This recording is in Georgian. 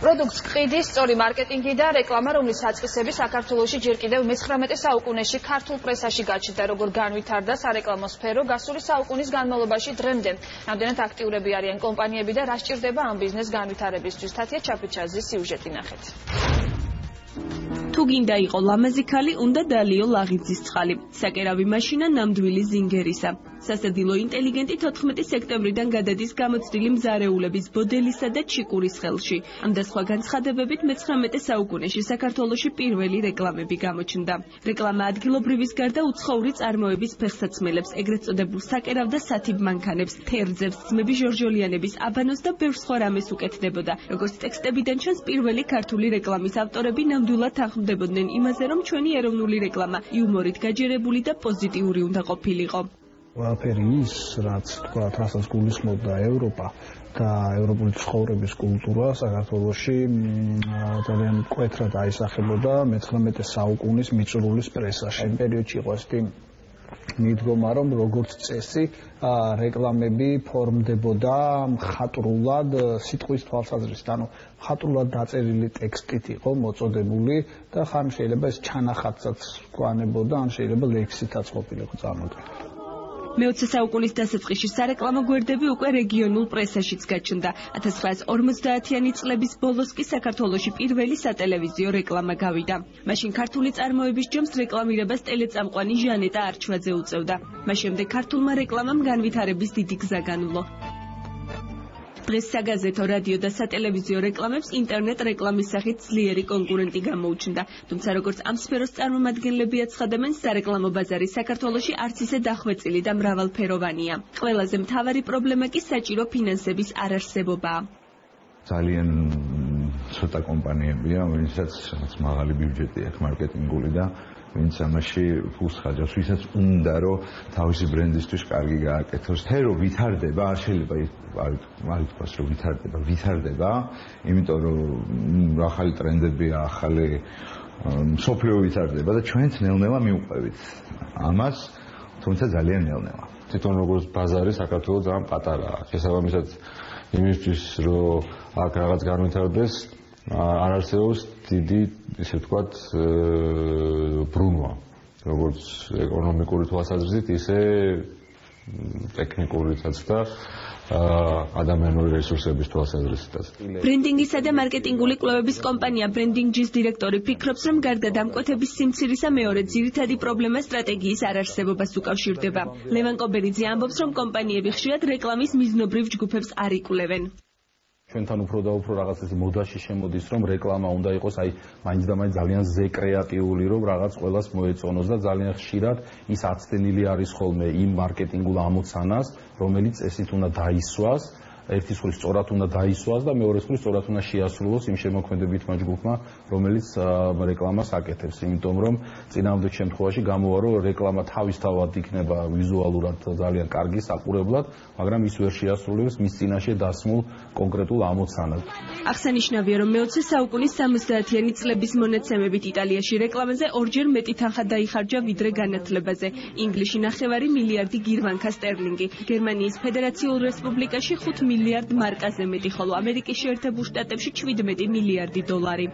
პროდუქტს ყიდის სწორი მარკეტინგი და რეკლამა, რომლის აწყისები საქართველოში ჯერ კიდევ მე-19 საუკუნეში ქართულ პრესაში გაჩნდა, როგორ განვითარდა სარეკლამო სფერო გასული საუკუნის განმავლობაში დღემდე. Რამდენად აქტიურები არიან კომპანიები და რა სჭირდება ამ ბიზნეს განვითარებისთვის? თათია ჩაფიჩაძის სიუჟეტი ნახეთ. თუ გინდა იყო ლამაზი ქალი, უნდა დალიო ლაღიძის წყალი. საკერავი მაშინა ნამდვილი ზინგერისა. სასადილო ინტელიგენტი 14 სექტემბრიდან გადადის გამოცდილი მზარეულების ბოდელისა და ჩიკურის ხელში. ამ და სხვა განცხადებებით მე-19 საუკუნეში საქართველოში პირველი რეკლამები გამოჩნდა. რეკლამა ადგილობრივის გარდა უცხოური წარმოების ფეხსაცმელებს, ეგრეთ წოდებულ საკერავ და სათიბ მანქანებს, თერձებს, ძმები ჟორჟოლიანების აბანოს და ბევრ სხვა რამეს უკეთდებოდა. როგორც ტექსტებიდან ჩანს, პირველი ქართული რეკლამის ავტორები ნამდვილად თანხმდებოდნენ იმაზე, რომ ჩვენი ეროვნული რეკლამა იუმორით გაჯერებული და პოზიტიური უნდა ყოფილიყო. ყველაფერი ის, რასაც გულისხმობდა ევროპა და ევროპული ცხოვრების კულტურა საქართველოში ძალიან მკვეთრად აისახებოდა მე-19 საუკუნის მიწურულის პრესაში. იმ პერიოდში იყო ესეთი მიდგომა, რომ როგორც წესი რეკლამები ფორმდებოდა მხატვრულად სიტყვის თვალსაზრისით, ანუ მხატვრულად დაწერილი ტექსტით იყო მოწოდებული და ხან შეიძლება ეს ჩანახატსაც გვანებოდა, ან შეიძლება ლექსითაც ყოფილიყო წარმოდგენილი. მე-20 საუკუნის დასაწყისში სარეკლამო გვერდები უკვე რეგიონულ პრესაშიც გაჩნდა. 1950-იანი წლების ბოლოს კი საქართველოში პირველი სატელევიზიო რეკლამა გავიდა. მაშინ ქართული წარმოების ჯომს რეკლამირებას ტელეწამყვანი ჟანეტა არჩვაძე უწევდა. მას შემდეგ ქართულმა რეკლამამ განვითარების დიდი გზა განვლო. დღეს საგაზეთო, რადიო და სატელევიზიო რეკლამებს ინტერნეტ რეკლამის სახით ძლიერი კონკურენტი გამოუჩნდა. თუმცა როგორც ამ სფეროს წარმომადგენლები აცხადებენ, სარეკლამო ბაზარი საქართველოში არც ისე დახვეწილი და მრავალფეროვანია. ყველაზე მთავარი პრობლემა კი საჭირო ფინანსების არარსებობაა. ძალიან ცოტა კომპანიებია, ვინცაც მაღალი ბიუჯეტი აქვს მარკეტინგული და ვინც ამაში ფულს ხაჯავს, ვისაც უნდა რომ თავისი ბრენდისთვის კარგი გააკეთოს. სფერო ვითარდება, არ შეიძლება არ ითქვას რომ ვითარდება, იმიტომ რომ ახალი ტრენდებია, ახალი მსოფლიო ვითარდება და ჩვენც ნელ-ნელა მივყვებით ამას, თუმცა ძალიან ნელ-ნელა. თვითონ როგორც ბაზარი საქართველოს ძალიან პატარაა. შესაბამისად იმისთვის რომ აქ რაღაც განვითარდეს, არ არსებობს დიდი, ისე ვთქვათ, ბრუნვა, როგორც ეკონომიკური თვალსაზრისით, ისე ტექნიკურითაც და ადამიანური რესურსების თვალსაზრისითაც. ბრენდინგისა და მარკეტინგული კვლევების კომპანია ბრენდინგ-ჯის დირექტორი ფიქრობს, რომ გარდა დამკვეთების სიმცირისა მეორე ძირითადი პრობლემა სტრატეგიის არარსებობას უკავშირდება. ლევან კობერიძე ამბობს, რომ კომპანიები ხშირად რეკლამის მიზნობრივ ჯგუფებს არ იკვლევენ. ჩვენთან უფრო და უფრო რაღაც ეს მოდაში შემოდის, რომ რეკლამა უნდა იყოს მაინც და მაინც ძალიან ზეკრეატიული, რომ რაღაც ყველას მოეწონოს და ძალიან ხშირად ის აცდენილი არის ხოლმე იმ მარკეტინგულ ამოცანას, რომელიც წესით უნდა დაისვას, ერთის მხრივ სწორად უნდა დაისვას და მეორეს მხრივ სწორად უნდა შეასრულოს იმ შემოქმედებითმა ჯგუფმა, რომელიც რეკლამას აკეთებს, იმიტომ რომ წინააღმდეგ შემთხვევაში გამოვა, რომ რეკლამა თავისთავად იქნება ვიზუალურად ძალიან კარგი საყურებლად, მაგრამ ის ვერ შეასრულებს მის წინაშე დასმულ კონკრეტულ ამოცანას. აღსანიშნავია, რომ მე-20 საუკუნის 70-იანი წლების მონაცემებით იტალიაში რეკლამაზე ორჯერ მეტი თანხა დაიხარჯა ვიდრე განათლებაზე. ინგლისში 9 მილიარდი გირვანკა სტერლინგი, გერმანიის ფედერაციულ რესპუბლიკაში 5 მილიარდ მარკაზე მეტი, ხოლო ამერიკის შეერთებულ შტატებში 17 მილიარდი დოლარი.